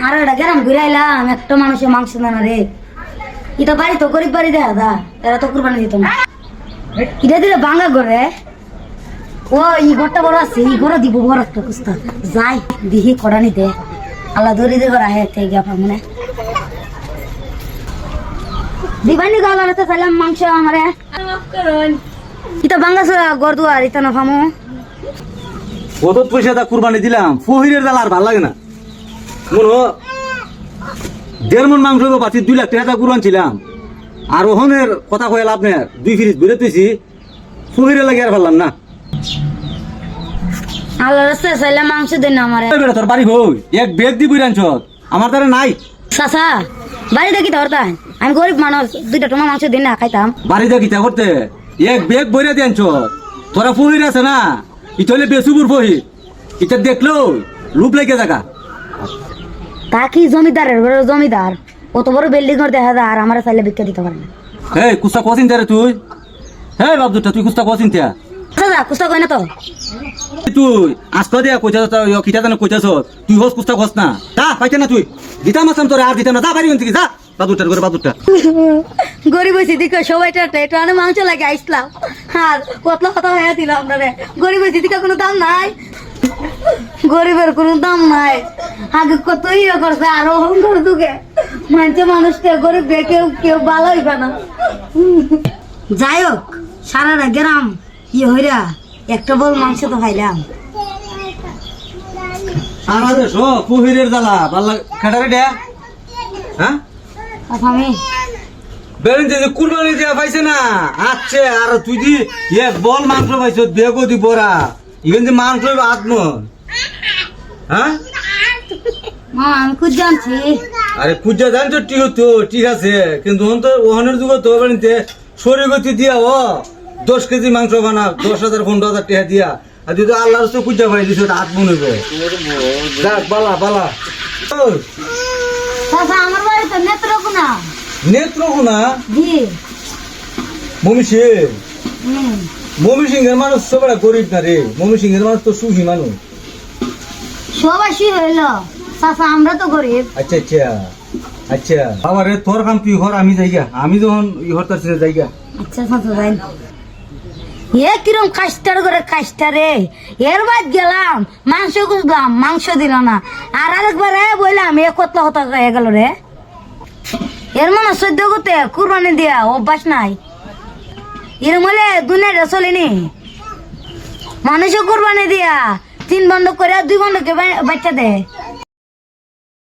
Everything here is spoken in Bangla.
আর এটা গেরাম ঘুরাইলাম একটা মানুষের মাংস না রে। এটা বাড়ি তো গরিব বাড়ি দেখা দা, এরা তো কুরবানি দিত না। এটা দিলে ভাঙা করে ও ই ঘরটা বড় আছে, এই ঘর দিব বড় একটা কুস্তা যাই দিহি কড়ানি দে আল্লাহ ধরে দে করা হে থেকে আপনার মনে দিবানি গালারে তো চাইলাম মাংস আমারে এটা ভাঙা গর দুয়ার এটা না ফামু কত পয়সা তা কুরবানি দিলাম, ফহিরের দাল আর ভাল লাগে না। মনো 1.5 মণ মাংস পাচ্ছি, 2 লাখ টাকা কুরবান ছিলাম। আর ওহনের কথা কয়ে লাভ নেই, 2 ফ্রিজ বেরো তুইছি, ফহিরের লাগে আর পারলাম না। আল্লাহ রাস্তায় চাইলাম মাংস দেন না আমারে। তোর বাড়ি হই এক বেগ দি বইরানছ, আমার দ্বারা নাই। চাচা বাড়ি দেখি ধরতাম, আমি গরিব মানুষ, 2টা টমা মাংস দিন না খাইতাম। বাড়িতে কিতা করতে এক বেগ বইরা দিয়ানছ, তোরা ফহির আছে না, ইতলে বেসুপুর ফহির, এটা দেখলো লুপ লেগে থাকা। তা কি জমিদারের ঘরে জমিদার, কত বড় বিল্ডিং ঘর দেখা যায় আর আমার চাইলে বিক্রি দিতে পারে না। এই কুস্তা কচিন রে তুই, হ্যাঁ বাবদুটা তুই কুস্তা কচিন থিয়া দাদা কুস্তা কই না তো তুই আজকে দিয়া কইতাছ কিতা জানো কইতাছ, তুই হোস কুস্তা খস না তা পাইতে না, তুই দিতাম আসাম তোরে আর দিতাম না, যা বাড়ি থেকে যা। বাদুরটার করে বাদুরটা গরিব হয়েছি দিকে সবাইটা একটু আনে মাংস লাগে আসলাম আর কতলা কথা হয়ে দিল আপনারে। গরিব হয়েছি দিকে কোনো দাম নাই, গরিবের কোনো দাম নাই। আগে কত ইয়ে করছে আর অহংকার দুকে মানুষকে গরিব কেউ কেউ ভালো হইবে না। যাই হোক সারাটা গ্রাম ইয়ে হইরা একটা বল মাংস তো খাইলাম। আমাদের সব ফহিরের জ্বালা বাল্লা খাটারে ডে হ্যাঁ আমি বেরেন যে কুরবানি দেয়া পাইছে না আচ্ছা, আর তুই দি এক বল মাংস পাইছ, বেগো দি বড়া ইভেন যে মাংস আত্মন হ্যাঁ। আমি খুব জানছি আরে খুঁজা জানছো ঠিক হতো, ঠিক আছে, কিন্তু ওহনের যুগ তো বাড়িতে শরীরগতি দিয়া ও 10 কেজি মাংস বানা 10,000 15,000 টাকা দিয়া, আর তুই তো আল্লাহর তো খুঁজা পাই দিছ, হাত মনেব যাক বালা বালা। আমার বাড়ি তো নেত্রকোনা। নেত্রকোনা জি মমি সিং, হুম মমি সিং এর মানুষ সবাই গরিব না রে, মমি সিং এর মানুষ তো সুখী মানুষ। সবাই হইল চাচা, আমরা তো গরিব। আচ্ছা আচ্ছা আচ্ছা বাবা রে, তোর কাম তুই ঘর, আমি যাইগা, আমি যখন ইহর তার ছেড়ে যাইগা। আচ্ছা চাচা যাই। এ কিরম কাস্টার করে কাস্টা রে, এর বাদ গেলাম মাংস খুঁজলাম মাংস দিল না, আর আরেকবার বললাম এ কত হতা হয়ে গেল রে। এর মানে 14 গতে কুরবানি দিয়া অভ্যাস নাই, এর মলে দুনিয়াটা চলেনি। মানুষও কুরবানি দিয়া 3 বন্ধ করে 2 বন্ধকে বাচ্চা দেয়।